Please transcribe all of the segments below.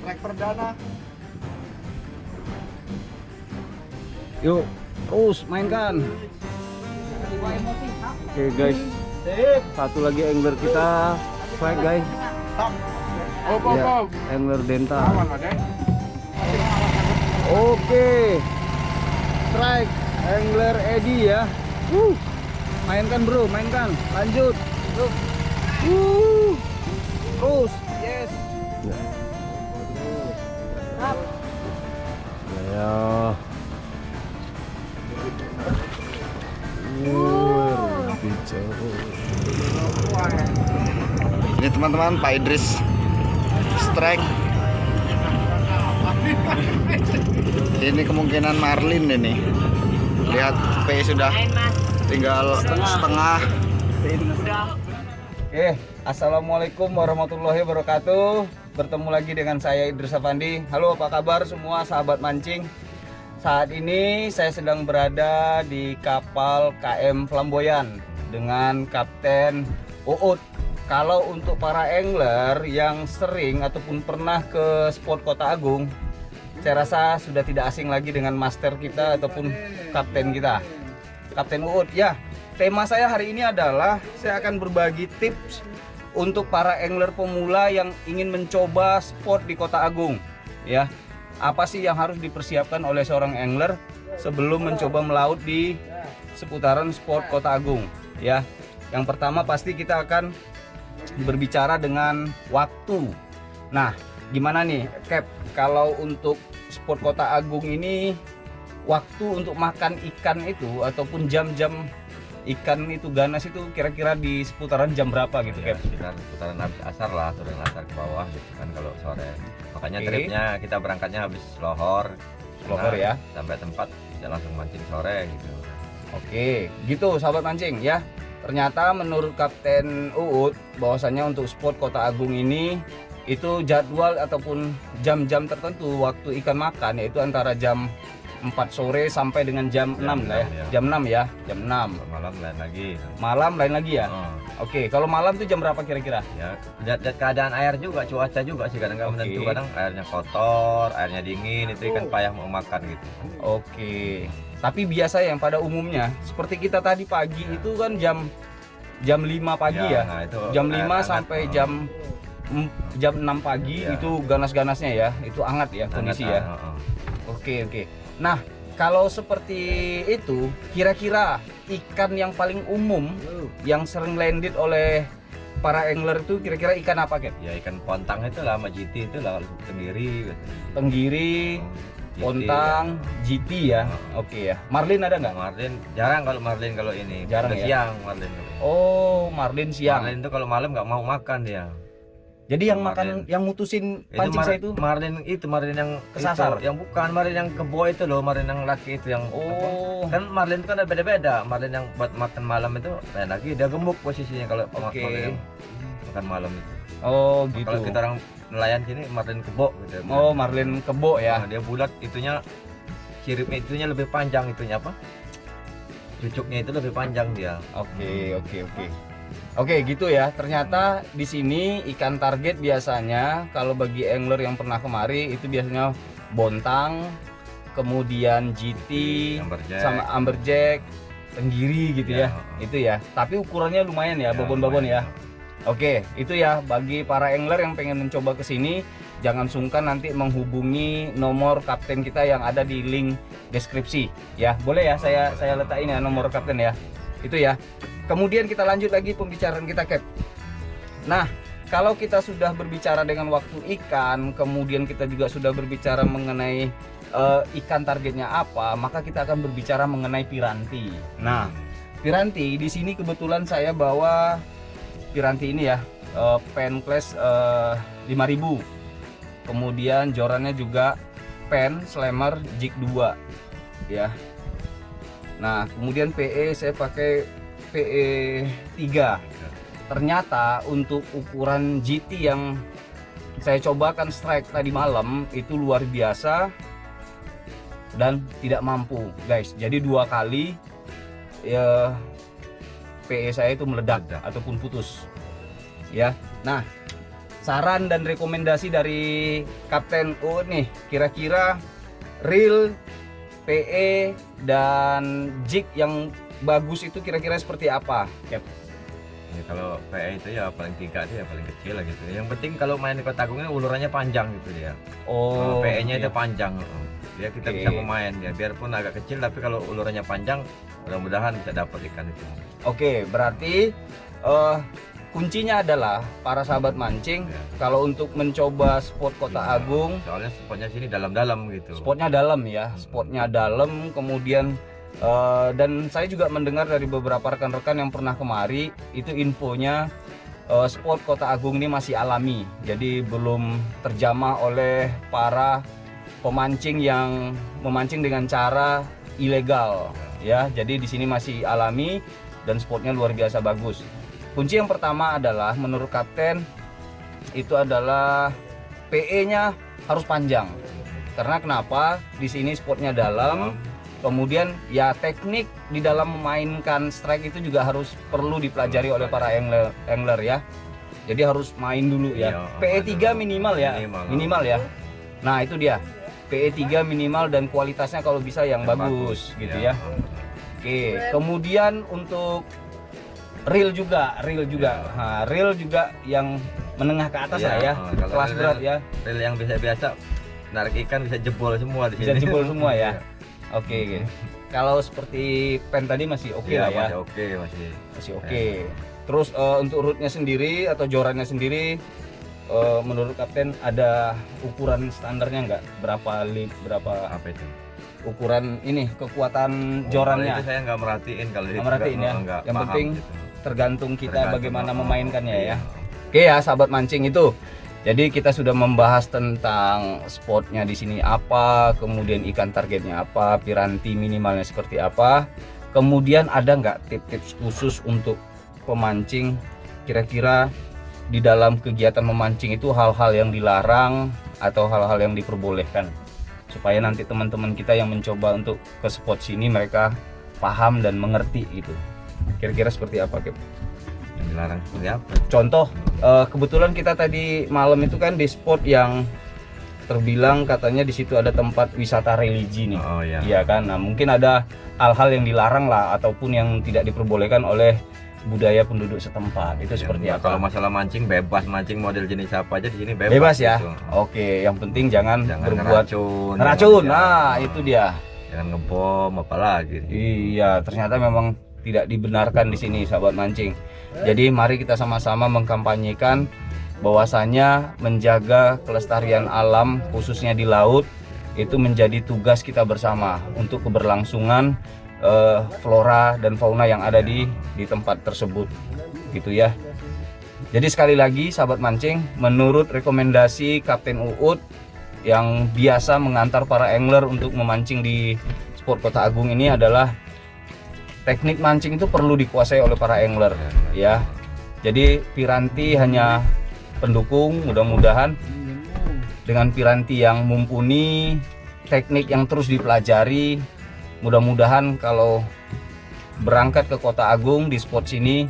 strike perdana. Yuk, terus mainkan. Oke guys, Sip. satu lagi angler kita strike guys. Stop. Ya, angler Denta. Aman, Ade. Oke, strike angler Edi ya. Mainkan bro, mainkan, lanjut. Terus, yes. Ya. Ini teman-teman Pak Idris strike. Ini kemungkinan marlin ini. Lihat P sudah tinggal setengah. Oke, assalamualaikum warahmatullahi wabarakatuh. Bertemu lagi dengan saya Idris Afandi. Halo, apa kabar semua sahabat mancing? Saat ini saya sedang berada di kapal KM Flamboyan dengan Kapten Uut. Kalau untuk para angler yang sering ataupun pernah ke spot Kota Agung, saya rasa sudah tidak asing lagi dengan master kita ataupun kapten kita, Kapten Uut. Ya, tema saya hari ini adalah saya akan berbagi tips untuk para angler pemula yang ingin mencoba spot di Kota Agung. Ya, apa sih yang harus dipersiapkan oleh seorang angler sebelum mencoba melaut di seputaran spot Kota Agung? Ya, yang pertama pasti kita akan berbicara dengan waktu. Nah, gimana nih, Cap? Kalau untuk spot Kota Agung ini, waktu untuk makan ikan itu ataupun jam-jam ikan itu ganas itu kira-kira di seputaran jam berapa gitu, Ya, Cap? sekitar seputaran habis asar lah, turun asar ke bawah gitu kan kalau sore. Makanya Oke. tripnya kita berangkatnya habis lohor. Lohor Nah, ya. Sampai tempat bisa langsung mancing sore gitu. Oke, gitu sahabat mancing ya. Ternyata menurut Kapten Uut bahwasanya untuk spot Kota Agung ini itu jadwal ataupun jam-jam tertentu waktu ikan makan yaitu antara jam 4 sore sampai dengan jam 6 lah ya. ya. Jam 6 ya, jam 6. Kalau malam lain lagi. Malam lain lagi ya. Oh, Oke, kalau malam tuh jam berapa kira-kira? ya lihat keadaan air juga, cuaca juga sih kadang nggak Oke. menentu, kadang airnya kotor, airnya dingin, itu ikan payah mau makan gitu. Oke. Tapi biasa yang pada umumnya seperti kita tadi pagi itu kan jam 5 pagi ya. Nah, itu Jam air 5 hangat. sampai Oh, jam 6 pagi Iya. itu ganas-ganasnya ya. Itu hangat ya kondisi ya. Oke. Nah, kalau seperti itu, kira-kira ikan yang paling umum yang sering landed oleh para angler itu kira-kira ikan apa, Ken? Ya ikan pontang itu lah sama GT itu lah, kalau tenggiri gitu. Tenggiri, GT, pontang, GT ya. Oke ya. Marlin ada nggak? Marlin jarang, kalau marlin kalau ini Jarang udah ya? siang marlin. Oh, marlin siang. Marlin itu kalau malam nggak mau makan dia. Jadi yang Marlin. makan, yang mutusin pancing saya itu. marlin yang Kesasar? itu, yang bukan marlin yang kebo itu loh, marlin yang laki itu yang Oh. kan marlin itu kan ada beda-beda. Marlin yang buat makan malam itu lain lagi, dia gemuk posisinya kalau Oke. marlin yang makan malam itu. Oh, gitu. Kalau kita orang nelayan sini marlin kebo gitu. Oh, marlin kebo ya. Nah, dia bulat itunya, siripnya itunya lebih panjang, itunya apa? Cucuknya itu lebih panjang dia. Oke. Oke, gitu ya. Ternyata di sini ikan target biasanya kalau bagi angler yang pernah kemari itu biasanya bontang, kemudian GT, Amberjack. sama amberjack, tenggiri gitu ya. Ya. Itu ya. Tapi ukurannya lumayan ya, babon-babon ya. lumayan. Oke, itu ya bagi para angler yang pengen mencoba ke sini, jangan sungkan nanti menghubungi nomor kapten kita yang ada di link deskripsi. Ya, boleh ya saya letakin ya nomor kapten ya. Itu ya. Kemudian kita lanjut lagi pembicaraan kita, Cap. Nah, kalau kita sudah berbicara dengan waktu ikan, kemudian kita juga sudah berbicara mengenai ikan targetnya apa, maka kita akan berbicara mengenai piranti. Nah, piranti di sini kebetulan saya bawa piranti ini ya, pen class 5000. Kemudian jorannya juga pen slammer jig 2 ya. Nah, kemudian PE saya pakai PE 3. Ternyata untuk ukuran GT yang saya cobakan strike tadi malam itu luar biasa dan tidak mampu, guys. Jadi 2 kali ya PE saya itu meledak ataupun putus. Ya. Nah, saran dan rekomendasi dari Kapten Uut nih, kira-kira reel, PE dan jig yang bagus itu kira-kira seperti apa, Cap? Ya, kalau PE itu ya paling tingkat ya paling kecil lah gitu. Yang penting kalau main di Kota Agung ini ulurannya panjang gitu dia. Oh, PE-nya itu iya. panjang. Dia kita Oke. bisa memain ya, biarpun agak kecil tapi kalau ulurannya panjang, mudah-mudahan bisa dapat ikan itu. Oke, berarti kuncinya adalah para sahabat mancing, Ya. kalau untuk mencoba spot Kota Agung, Soalnya spotnya sini dalam-dalam gitu. spotnya dalam ya, spotnya dalam, kemudian dan saya juga mendengar dari beberapa rekan-rekan yang pernah kemari, itu infonya spot Kota Agung ini masih alami, jadi belum terjamah oleh para pemancing yang memancing dengan cara ilegal ya. Jadi di sini masih alami dan spotnya luar biasa bagus. Kunci yang pertama adalah menurut Kapten itu adalah PE-nya harus panjang. Karena kenapa? Di sini spotnya dalam. Kemudian ya teknik di dalam memainkan strike itu juga harus perlu dipelajari oleh para angler ya. Jadi harus main dulu ya. Iya, PE 3 main minimal ya. Minimal. Minimal ya. Nah, itu dia. PE 3 minimal dan kualitasnya kalau bisa yang bagus gitu ya. Oke, kemudian untuk reel juga. Nah, reel juga yang menengah ke atas Iya, lah ya. kalau Kelas reel- berat ya. Reel yang biasa-biasa narik ikan bisa jebol semua di Bisa sini. jebol semua ya. Iya. Oke. Kalau seperti pen tadi masih oke Iya, lah ya. Masih oke, masih. Masih oke. Terus untuk rootnya sendiri atau jorannya sendiri, menurut Kapten ada ukuran standarnya nggak? Berapa Apa itu? ukuran ini kekuatan Kalau jorannya? itu saya nggak merhatiin kalau Nggak merhatiin ya? nggak Yang paham penting gitu. Tergantung kita Tergantung, bagaimana oh, memainkannya iya. ya. Oke ya, sahabat mancing itu. Jadi kita sudah membahas tentang spotnya di sini apa, kemudian ikan targetnya apa, piranti minimalnya seperti apa. Kemudian ada nggak tips-tips khusus untuk pemancing? Kira-kira di dalam kegiatan memancing itu hal-hal yang dilarang atau hal-hal yang diperbolehkan, supaya nanti teman-teman kita yang mencoba untuk ke spot sini mereka paham dan mengerti gitu. Kira-kira seperti apa, Kep? Yang dilarang seperti apa? Contoh, kebetulan kita tadi malam itu kan di spot yang terbilang katanya di situ ada tempat wisata religi nih. Oh iya. Iya kan? Nah, mungkin ada hal-hal yang dilarang lah ataupun yang tidak diperbolehkan oleh budaya penduduk setempat. Itu seperti Kalau apa? masalah mancing bebas, mancing model jenis apa aja di sini bebas. Bebas ya. gitu. Oke, yang penting jangan berbuat ngeracun. ngeracun. jangan- Nah, itu dia. Jangan ngebom apalagi. Iya, ternyata memang tidak dibenarkan di sini, sahabat mancing. Jadi mari kita sama-sama mengkampanyekan bahwasanya menjaga kelestarian alam khususnya di laut itu menjadi tugas kita bersama untuk keberlangsungan flora dan fauna yang ada di tempat tersebut gitu ya. Jadi sekali lagi sahabat mancing, menurut rekomendasi Kapten Uut yang biasa mengantar para angler untuk memancing di spot Kota Agung ini adalah teknik mancing itu perlu dikuasai oleh para angler ya. Jadi piranti hanya pendukung, mudah-mudahan dengan piranti yang mumpuni, teknik yang terus dipelajari, mudah-mudahan kalau berangkat ke Kota Agung di spot sini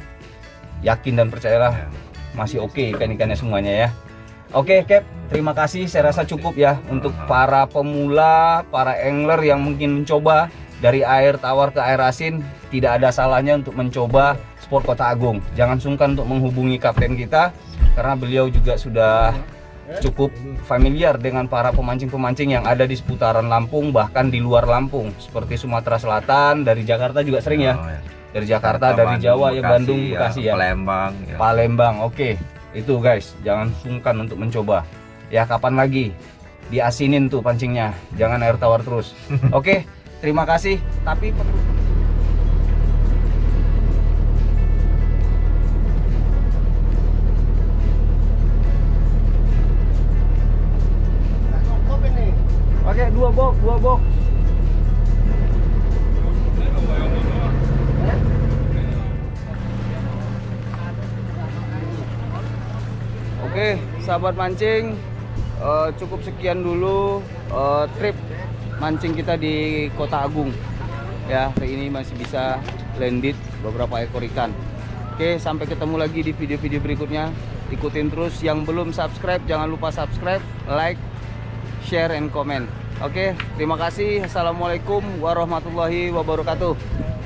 yakin dan percayalah masih oke ikan-ikannya semuanya ya. Oke, Cap, terima kasih. Saya rasa cukup ya untuk para pemula, para angler yang mungkin mencoba dari air tawar ke air asin. Tidak ada salahnya untuk mencoba spot Kota Agung. Jangan sungkan untuk menghubungi kapten kita karena beliau juga sudah cukup familiar dengan para pemancing-pemancing yang ada di seputaran Lampung, bahkan di luar Lampung seperti Sumatera Selatan, dari Jakarta juga sering ya. Oh, ya. Dari Jakarta, dari Jawa ya, Bandung, Bekasi ya. Palembang ya. Palembang, oke. Itu guys, jangan sungkan untuk mencoba. Ya kapan lagi diasinin tuh pancingnya, jangan air tawar terus. Oke, terima kasih. Tapi perlu oke, dua box. Oke, sahabat mancing, cukup sekian dulu trip mancing kita di Kota Agung. Ya, hari ini masih bisa landed beberapa ekor ikan. Oke, sampai ketemu lagi di video-video berikutnya. ikutin terus. Yang belum subscribe jangan lupa subscribe, like, share, and comment. Oke, terima kasih. Assalamualaikum warahmatullahi wabarakatuh.